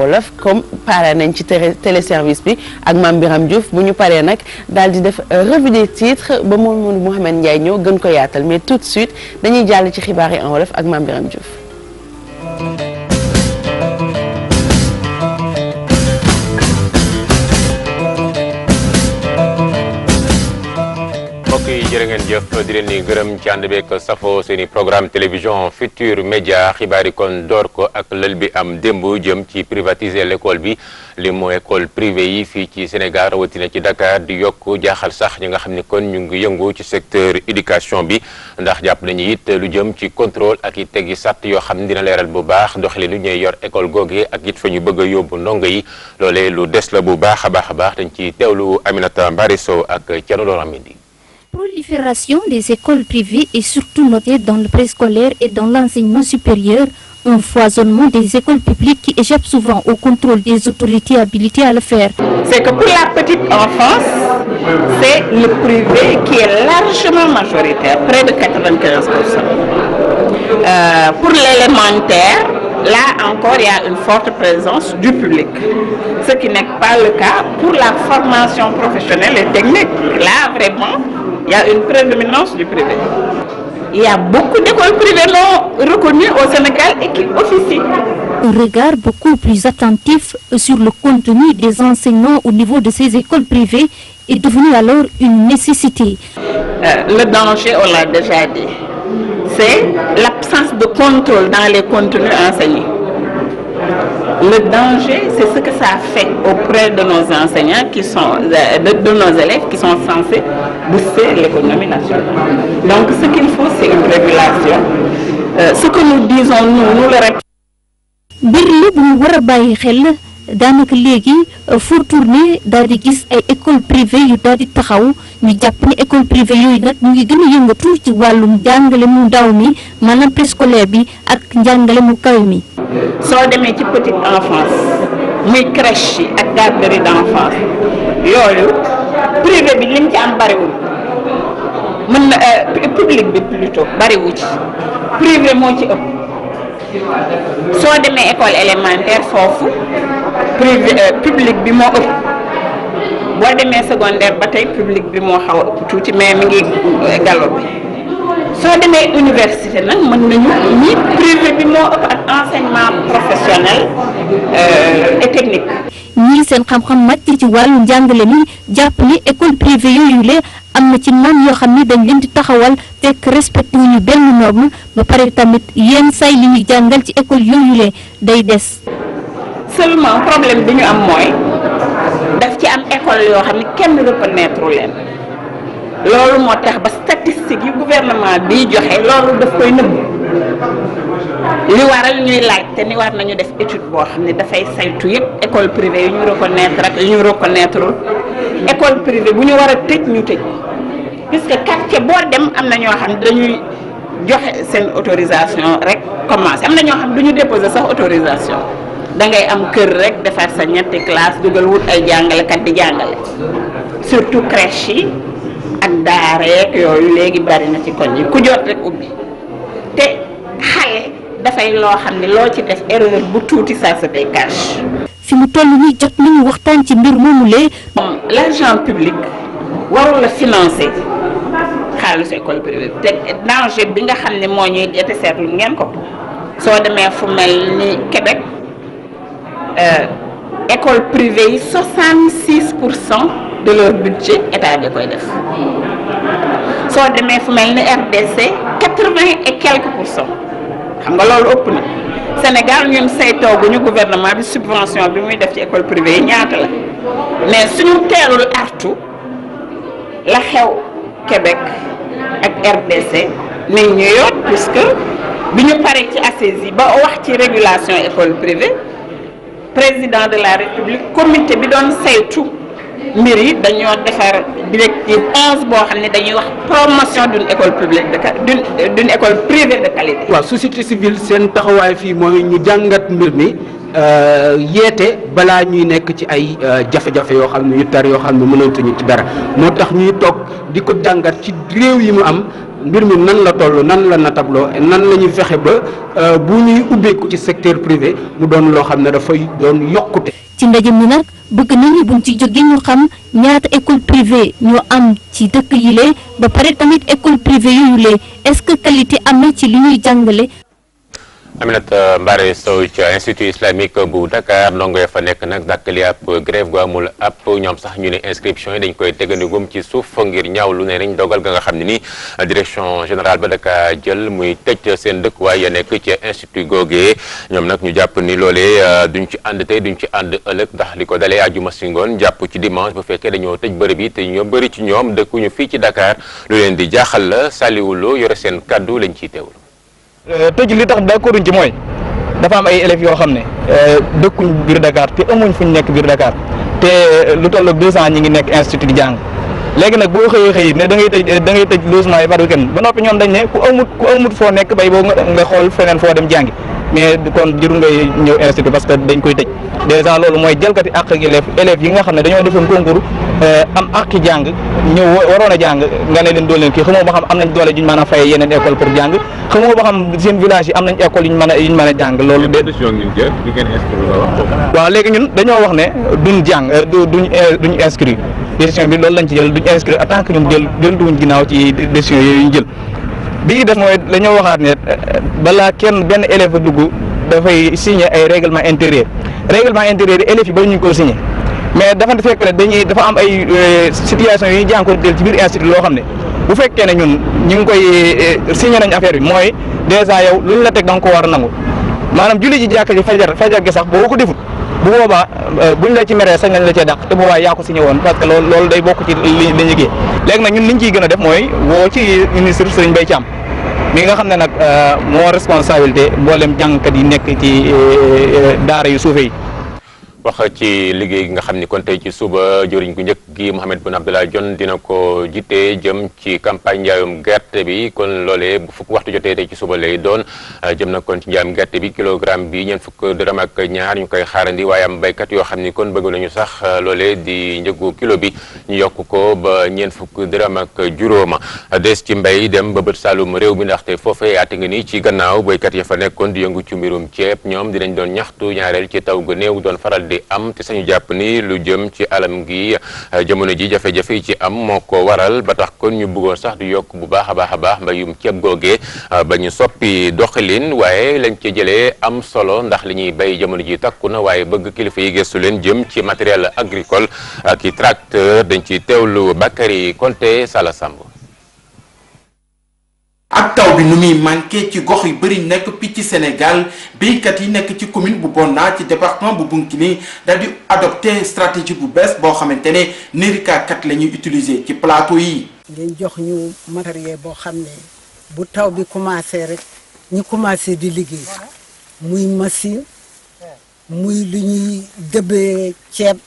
wolof comme pare nañ ci téléservice bi ak Mame Birame Diouf bu ñu paree nag daal di def revue des titres ba moom Mouhamed Ndiaye ñëw gën ko yaatal mais tout de suite dañuy jàll ci xibaar yi en wolof ak Mame Birame Diouf. jërë ngeen jëf di leen di gërëm ci ànd beeg safo seeni programme télévision Futur Média xibaar yi kon door ko ak lël bi am démb jëm ci privatiser l'école bi li mu école privée yi fii ci Sénégal rawatina ci Dakar di yokk jaaxal sax ñi nga xam ni kon ñu ngi yëngu ci secteur éducation bi ndax jàpp nañu it lu jëm ci contrôle ak it tegi sàtt yoo xam ne dina leeral bu baax doxalinu ñuy yor école googee ak it fa ñu bëgg a yóbbu ndongo yi loolee lu des la bu baax a baax dañ ci teewlu Aminata Mbari Sow ak Thierno Doramindi. Prolifération des écoles privées est surtout notée dans le préscolaire et dans l'enseignement supérieur, un foisonnement des écoles publiques qui échappe souvent au contrôle des autorités habilitées à le faire. C'est que pour la petite enfance, c'est le privé qui est largement majoritaire, près de 95%. Pour l'élémentaire, là encore, il y a une forte présence du public, ce qui n'est pas le cas pour la formation professionnelle et technique. Là, vraiment, il y a une prédominance du privé. Il y a beaucoup d'écoles privées non reconnues au Sénégal et qui officient. Un regard beaucoup plus attentif sur le contenu des enseignants au niveau de ces écoles privées est devenu alors une nécessité. Le danger, on l'a déjà dit, c'est l'absence de contrôle dans les contenus enseignés. Le danger, c'est ce que ça fait auprès de nos enseignants qui sont, de nos élèves qui sont censés booster l'économie nationale. Donc ce qu'il faut, c'est une régulation. Ce que nous disons, nous le répétons. mbir la bu ñu war a bàyyi xel daanaka léegi fu tourné daal di gis ay école privée yu daal di taxaw ñu jàpp ni école privée yooyu nag ñu ngi gën a yëngatu ci wàllum njàngale mu ndaw mi maanaam préscolaire bi ak njàngale mu kaw mi. soo demee ci petite enfance muy crèche yi ak garderie d'enfance yooyu privé bi lim ci am bariwul mën na public bi plutôt bariwu ci privé moo ci ëpp. soo demee école élémentaire foofu privé public bi moo ëpp boo demee secondaire ba tey public bi moo xaw a ëpp tuuti mais mi ngi galopé soo demee université nag mën nañu ni privé bi moo ëpp ak enseignement professionnel et technique. ñii seen xam-xam màcc ci wàllu njàngale mi jàpp ni école privée yooyu le am na ci naam yoo xam ne dañ leen di taxawal fekk respecté wu ñu benn norme ba pare tamit yenn say li ñuy jàngal ci école yooyu le day des. seulement problème bi ñu am mooy daf ci am école yoo xam ne kenn reconnaître leen loolu moo tax ba statistique yi gouvernement bi joxe loolu daf koy nëbb li waral ñuy laaj te ni war nañu def étude boo xam ne dafay saytu yëpp école privée yu ñu reconnaître ak yu ñu reconnaître école privée bu ñu war a tëj ñu tëj puisque quartier boo dem am na ñoo xam ne dañuy joxe seen autorisation rek commencé am na ñoo xam ne du ñu déposer sax autorisation da ngay am kër rek defar sa ñetti classe dugal wut ay jàngalekat di jàngale surtout crèche yi ak daara yeeg yooyu léegi bari na ci koñ yi ku jot rek ubbi te xale dafay loo xam ne loo ci def erreur bu tuuti ça se fait cash. fi mu toll nii jot nañu waxtaan ci mbir moomu lee. l'argent public warul la financer xaalisu école privée te danger bi nga xam ne moo ñuy jete seetlu ngeen ko soo demee fu mel ni Québec école privée yi 66% de leur budget état bi koy def soo demee fu mel ni RDC 80 et quelques %. xam nga loolu ëpp na Sénégal ñun saytooguñu gouvernement bi subvention bi muy def ci école privée yi ñaata la mais suñu teelul artu la xew Québec ak RDC nañ ñu yoot puisque bi ñu paree ci assises yi ba wax ci régulation école privée président de la République comité bi doon saytu mbir yi dañoo defar directive 11 boo xam ne dañuy wax promotion d'une école publique d'une école privée de qualité. waaw société civile seen taxawaay fii mooy ñu jàngat mbir mi yeete balaa ñuy nekk ci ay jafe-jafe yoo xam ne yu tar yoo xam ne mënatuñu ci dara moo tax ñuy toog di ko jàngat ci réew yi mu am mbir mi nan la toll nan la natabloo nan la ñuy fexe ba bu ñuy ubbeeku ci secteur privé mu doon loo xam ne dafay doon yokkute. ci ndaje mi nag bëgg nañu buñ ci jógee ñu xam ñaata école privée ñoo am ci dëkk yi lee ba pare tamit école privée yooyu lee est-ce que qualité am na ci li ñuy jàngale. Aminata Mbare Sow ci institut islamique bu Dakar ndongo ya fa nekk nag dàkkali ab grève gu amul ab ñoom sax ñu ne inscription yi dañ koy tegandigum ci suuf ngir ñaaw lu ne nañ dogal ga nga xam ne ni direction générale ba Dakar jël muy tëj seen dëkkuwaay ya nekk ci institut googee ñoom nag ñu jàpp ni loolee duñ ci ànd tey duñ ci ànd ëllëg ndax li ko dalee àjjuma si ngoon jàpp ci dimanche bu fekkee dañoo tëj bërëb yi te ñoo bëri ci ñoom dëkkuñu fii ci Dakar lu leen di jaaxal la Saliwulo yore seen kaddu lañ ciy teewlu. tëj li tax d'accorduñ ci mooy dafa am ay élèves yoo xam ne dëkkuñ biir Dakar te amuñ fuñ nekk biir Dakar te lu toll ak 200 ñi ngi nekk institut di jàng léegi nag boo xëyee ne da ngay tëj logement yi par week-end ba noppi ñoom dañ ne ku amut foo nekk bay boo nga xool feneen foo dem jàngi mais kon jërul ngay ñëw institut parce que dañ koy tëj déjà loolu mooy jalkati àq ak élèves yi nga xam ne dañoo defoon concours am àqi jàng ñëw waroon a jàng nga ne leen doon leen kii xamoo ba xam am nañ doole juñ mën a fay yeneen école pour jàng xamoo ba xam seen village yi am nañ école yuñ mën a jàng loolu de waaw léegi ñun dañoo wax ne duñ jàng duñ inscrire décision bi loolu lañ ci jël duñ inscrire en tant que ñun delluwuñ ginnaaw ci décision yooyu ñu jël bi ñu def mooy dañoo waxaat ne balaa kenn benn élève a dugg dafay signer ay règlement intérieur yi élèves yi ba ñu ko signer mais dafa fekk ne dafa am ay situation yu ñu jànkuwanteel ci biir institut loo xam ne bu fekkee ne ñun ñu ngi koy signé nañ affaire bi mooy dèjà yow luñ la teg da nga ko war a nangu maanaam julli ji jàkka ji fajar gi sax boo ko defut bu boobaa buñ la ci meree sañ nañ la cee dàq te boobaa yaa ko signé woon parce que loolu day bokk ci li ñu liggéey léegi nag ñun liñ ciy gën a def mooy woo ci ministre Serigne Mbaye Thiam mi nga xam ne nag moo responsabilité mboolem jàngkat yi nekk ci daara yu suufe yi. wax ci liggéey gi nga xam ni kon tey ci suba jëriñ gu njëkk gi Mohamed Boun Abdallah Dionne dina ko jiite jëm ci campagne njaayum gerte bi kon loolee bu fukk waxtu jotee tey ci suba lay doon jëm na kon ci njaayum gerte bi kilogramme bi ñeent fukk dërëm ak ñaar ñu koy xaarandi waaye am béykat yoo xam ni kon bëgg nañu sax loolee di njëgu kilo bi ñu yokk ko ba ñeent fukk dërëm ak juróoma des ci mbay dem ba bët saalum réew mi ndaxte foofee ate nga ni ci gannaaw béykat ya fa nekkoon di yëngu ci mbirum ceeb ñoom dinañ doon ñaxtu ñaareel ci taw ga néew doon faral di am te sañu jàpp ni lu jëm ci alam gi jamono ji jafe-jafe yi ci am moo ko waral ba tax kon ñu bëggoon sax di yokk bu baax a baax mbayum ceeb googee ba ñu soppi doxalin waaye lañ ci jëlee am solo ndax li ñuy bay jamono ji takku na waaye bëgg kilifa yi gëstu leen jëm ci matériel agricole ak i tracteur dañ ci teewlu Bakary Konté Sala Samb. ak taw bi nu muy manqué ci gox yu bëri nekk picc ci Sénégal béykat yi nekk ci commune bu Bonna ci département bu Bounkiling daal di adopté stratégie bu bees boo xamante ne nérikakat la ñuy utiliser ci plateau yi. ngeen jox ñu matériel boo xam ne bu taw bi commencé rek ñu commencé di liggéey muy machine muy lu ñuy dëbbee ceeb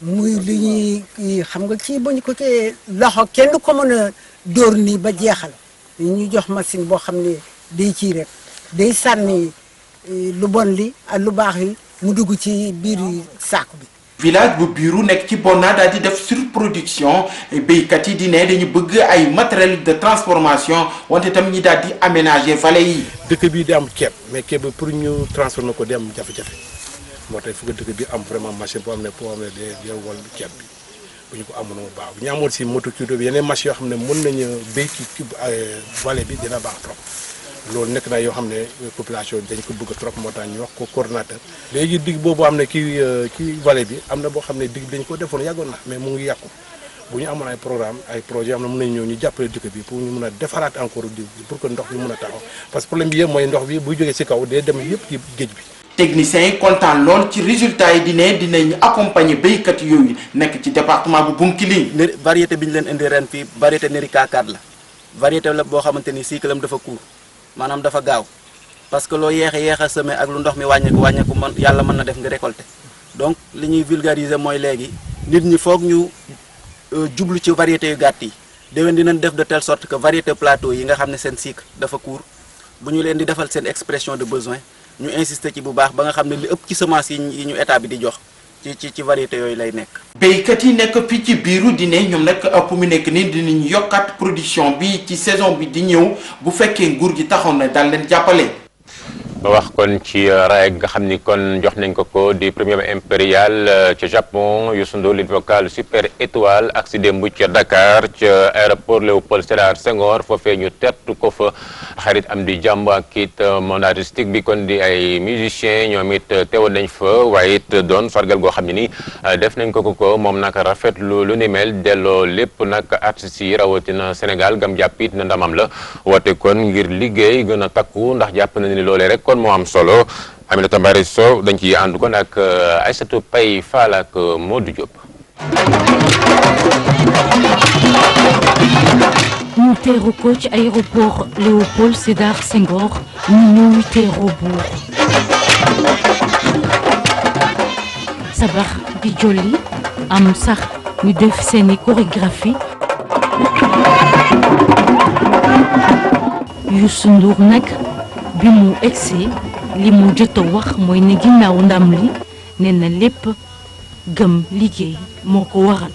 muy lu ñuy xam nga kii ba ñu ko kee loxo kenn ko mën a dóor nii ba jeexal. ñu jox machine boo xam ne day kii rek day sànni lu bon li ak lu baax yi mu dugg ci biir saako bi. village bu Biiru nekk ci Bonna daal di def surproduction béykat yi di ne dañu bëgg ay matériel de transformation wante tam ñi daal di aménager vallée yi. dëkk bi di am ceeb mais ceeb bi pour ñu transformer ko di am jafe-jafe moo tax fu ko dëkk bi am vraiment machine boo xam ne day wol ceeb bi. bu ñu ko amoon mu baax bu ñu amoon si moto culture bi yeneen machines yoo xam ne mën nañu béy ci vallée bi dina baax trop loolu nekk na yoo xam ne population dañ ko bëgg trop moo tax ñu wax ko coordonnateur. léegi dig boobu am ne kii vallée bi am na boo xam ne dig dañ ko defoon yàggoon na mais mu ngi yàqu bu ñu amoon ay programme ay projets yoo xam ne mën nañu ñëw ñu jàppale dëkk bi pour ñu mën a defaraat encore dig bi pour que ndox bi mën a taxaw parce que problème bi yëpp mooy ndox bi buy jógee si kaw day dem yëpp ci géej bi. techniciens yi kontaan lool ci résultats yi dinañ accompagner béykat yooyu nekk ci département bu Bounkiling. variété bi ñu leen indi ren fii variété Nérika 4 la variété la boo xamante ni cycle am dafa court maanaam dafa gaaw parce que loo yéex a semé ak lu ndox mi wàññeeku man yàlla mën na def nga récolter donc li ñuy vulgariser mooy léegi nit ñi foog ñu jublu ci variété yu gàtt yi déwén dinañ def de telle sorte que variété plateau yi nga xam ne seen cycle dafa court bu ñu leen di defal seen expression de besoin. ñu insister ci bu baax ba nga xam ne li ëpp ci semence yi ñu état bi di jox ci variété yooyu lay nekk. béykat yi nekk fii ci biiru di ne ñoom nag ëpp mu nekk nii dinañ yokkaat production bi ci saison bi di ñëw bu fekkee nguur gi taxoon na daal leen jàppale. ba wax kon ci raay nga xam ni kon jox nañ ko di premium impérial ca Japon Youssou Ndour lead vocal super étoile ak si démb ca Dakar ca aéroport Léopold Sédar Senghor foofee ñu tertu ko fa xarit am di jàmb ak it monde artistique bi kon di ay musiciens ñoom it teewoon nañ fa waaye it doon sargal goo xam ne ni def nañ ko moom nag rafetlu lu ni mel delloo lépp nag artistes yi rawatina Sénégal gam jàpp it na ndamam la woote kon ngir liggéey gën a takku ndax jàpp na ni loolee rek kon moo am solo Aminata Mbari Sow dañ ciy ànd kon ak Aïssatou Paye Fall ak Modou Diop. ñu teeru ko ci aéroport Léopold Sédar Senghor ñu ñëw teeru buur sabax di jolli am sax ñu def seeni chorégraphie Youssou Ndour nag bi mu egsi li mu jot a wax mooy ne ginnaaw ndam li nee na lépp gëm liggéey moo ko waral.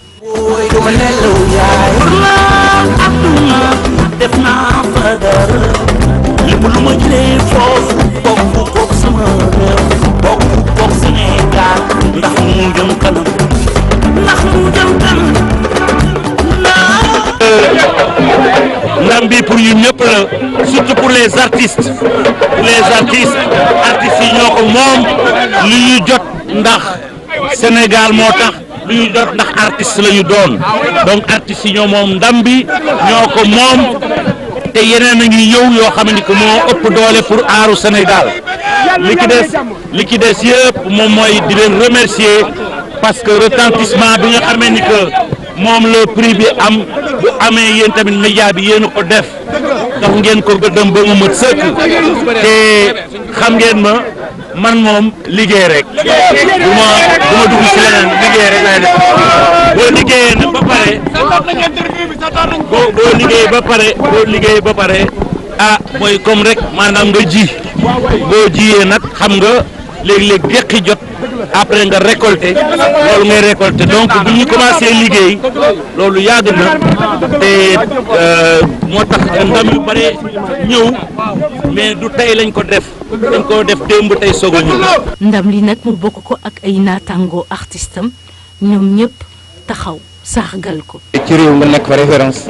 def naa fa dara lépp lu ma jëlee foofu bokk koog sama réew bokk koog Sénégal ndax mu jëm kanam ndax mu jëm kanam. ndam bi pour ñun ñëpp la surtout pour les artistes artistes yi ñoo ko moom lu ñu jot ndax Sénégal moo tax lu ñu jot ndax artiste la ñu doon donc artistes yi ñoo moom ndam bi ñoo ko moom te yeneen a ngi ñëw yoo xam ne que moo ëpp doole pour aaru Sénégal li ci des yëpp moom mooy di leen remercier parce que retentissement bi nga xamee ni que moom le prix bi am bu amee yéen tamit média bi yéen a ko def tax ngeen ko gëddëm ba mu mat sëkk te xam ngeen ma man moom liggéey rek du ma dugg ci leneen liggéey rek lay def boo liggéeyee nag boo liggéey ba pare ah mooy comme rek maanaam nga ji boo jiyee nag xam nga léeg-léeg deqi jot après nga récolter loolu ngay récolter donc bu ñu commencé liggéey loolu yàgg na te moo tax ndam yu bare ñëw mais du tey lañ ko def dañ ko def démb tey soog a ñëw. ndam li nag mu bokk ko ak ay naataangoo artistam ñoom ñëpp taxaw sargal ko. ci réew nga nekk fa référence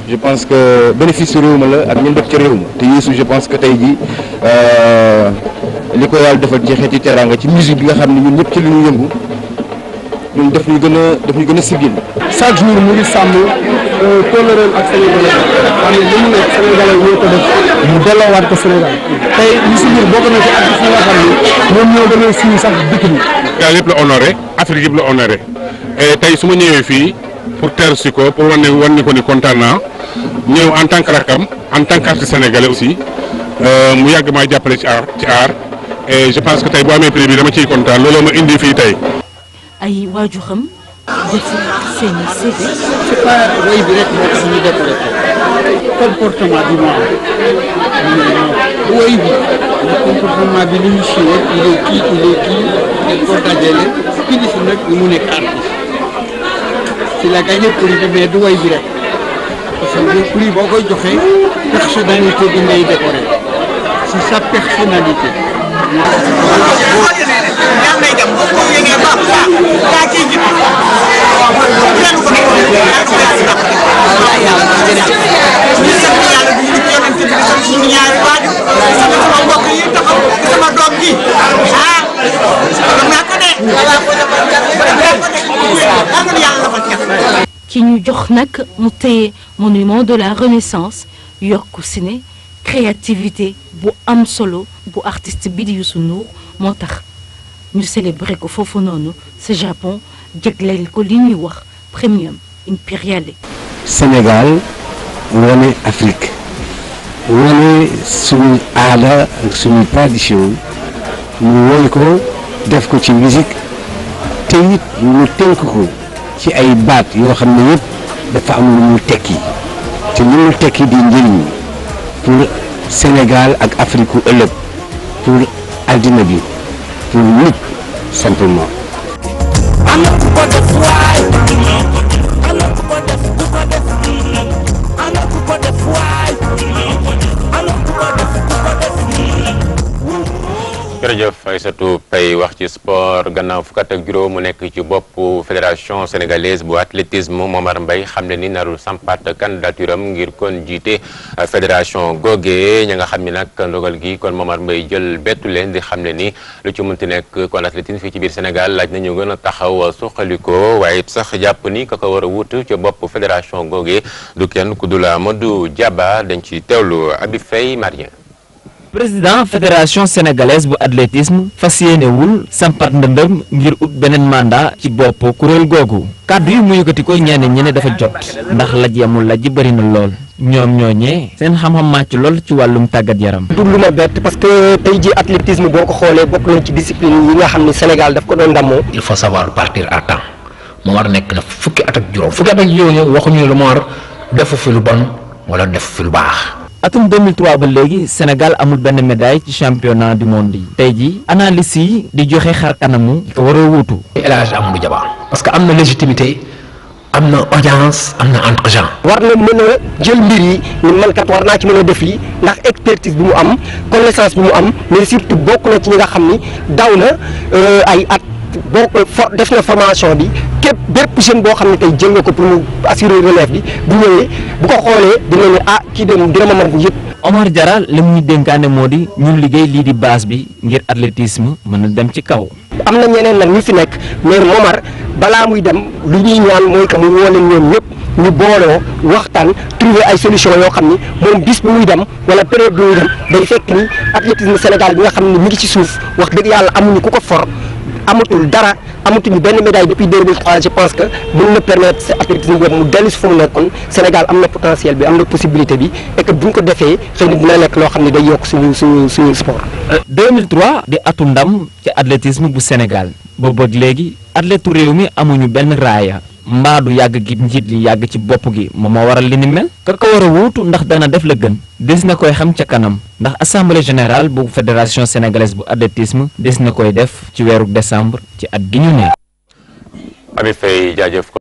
je pense que bénéfice réew ma la ak ñun dëkk ci réew ma te Youssou je pense que tey jii li ko yàlla defal ci xeeti teraanga ci musique bi nga xam ne ñun ñëpp ci li ñu yëngu ñun daf ñu gën a sigil. chaque jour mu ngi sàmm kóllëreem ak Sénégalais xam ne li mu nekk Sénégalais ñoo ko def mu delloowaat ko Sénégal tey Youssou Ndour bokk na ci artistes yi nga xam ne ñoom ñoo gën a siiw sax dëkk bi. Sénégal yëpp la honoré Afrique yëpp la honoré et tey su ma ñëwee fii pour teeru si ko pour wan ni ko ni kontaan naa ñëw en tant que rakam en tant qu'artiste sénégalais aussi mu yàgg maa jàppale ci art et je pense que tey boo amee prix bi dama ciy kontaan looloo ma indi fii tey. ay waajuram def seen CV. c'est pas woy bi rek moo tax ñu décoré ko comportement bi moo am woy bi le comportement bi li mu siiwee il est kii dañ ko dajale kii di si nag mu nekk artiste ci la gagné prix bi mais du woy bi rek parce que prix boo koy joxee personnalité bi ngay décoré c'est sa personnalité. ki ñu jox nag mu téye monument de la Renaissance yokku si ne créativité bu am solo bu artiste bi di Youssou Ndour moo tax ñu célébrer ko foofu noonu sa Japon jagleel ko li ñuy wax premium impérial. Sénégal wane Afrique wane suñu aada ak suñu tradition ñu woy ko def ko ci musique te it ñu tënk ko ci ay baat yoo xam ne yëpp dafa am lu mu tekki te lu mu tekki di njëriñ pour Sénégal ak Afrique ëllëg pour addina bi pour nit simplement. ko def waay ana ku ko def ku ko def ana ku ko def waay ana ku ko def ku ko def. jërëjëf Aïssatou Paye wax ci sport gannaaw fukk ak juróom mu nekk ci bopp fédération sénégalaise bu athlétisme Momar Mbaye xam ne ni narul sampat candidature am ngir kon jiite fédération googee ña nga xam ne nag ndogal gi kon Momar Mbaye jël bettu leen di xam ne ni lu ci mënti nekk kon athlétisme fii ci biir Sénégal laaj nañu gën a taxaw suqaliko waaye it sax jàpp ni ka ko war a wut ca bopp fédération googee du kenn ku dul Amadou Diaba dañ ci teewlu Abi Faye Marien. président fédération sénégalaise bu athlétisme fas yéenewul sampat ndëndëm ngir ut beneen mandat ci bopp kuréel googu kàddu yi mu yëkkati ko ñenn ñi ne dafa jot ndax laj yamul laj bëri na lool ñoom ñooñee seen xam-xam màcc lool ci wàllum tàggat yaram. du lu ma bett parce que tey ji athlétisme boo ko xoolee bokk nañ ci discipline yi nga xam ne Sénégal daf ko doon ndamoo. il faut savoir partir à temps Momar nekk na fukki at ak juróom waxuñu lu Momar defu fi lu bon wala def fi lu baax. atum 2003 ba léegi Sénégal amul benn médaille ci championnat du monde yi tey ji analyse yi di joxe xar kanamu ko war a wuutu. El Hadj Amadou Diaba parce que am na légitimité am na audience am na entre-gens. war na mën a jël mbir yi ni man kat war naa ci mën a def lii ndax expertise bi mu am connaissance bi mu am mais surtout bokk na ci ñi nga xam ni daw na ay at def na formation bi képp bépp jeune boo xam ne tey jël nga ko pour mu assurer relève bi bu ñëwee bu ko xoolee dina ne kii de dina ma mën bu yëpp. Omar Diarra li mu ñu dénkaane moo di ñu liggéey lii di base bi ngir athlétisme mën a dem ci kaw. am na ñeneen nag ñu fi nekk mais Momar balaa muy dem lu ñuy ñaan mooy que mu woo leen ñoom ñëpp ñu booloo waxtaan trouver ay solution yoo xam ni moom bis bi muy dem wala période bi muy dem day fekk ni athlétisme Sénégal bi nga xam ne mi ngi ci suuf wax dëgg yàlla amuñu ku ko for amatul dara amatuñu benn médaille depuis 2003 je pense que mën na permettre sa athlétisme boobu mu dellu si fu mu nekkoon Sénégal am na potentiel bi am na possibilité bi et que bu ñu ko defee xëy na dina nekk loo xam ne day yokk suñu sport. 2003 di atu ndam ci athlétisme bu Sénégal boobu ak léegi athlète réew mi amuñu benn raaya mbaa du yàgg gi njiit li yàgg ci bopp gi moom moo waral li ni mel ka ko war a wuutu ndax dana def la gën des na koy xam ca kanam ndax assemblée générale bu fédération sénégalaise bu athlétisme des na koy def ci weeru décembre ci at gi ñu ne. Abi Faye jaajëf.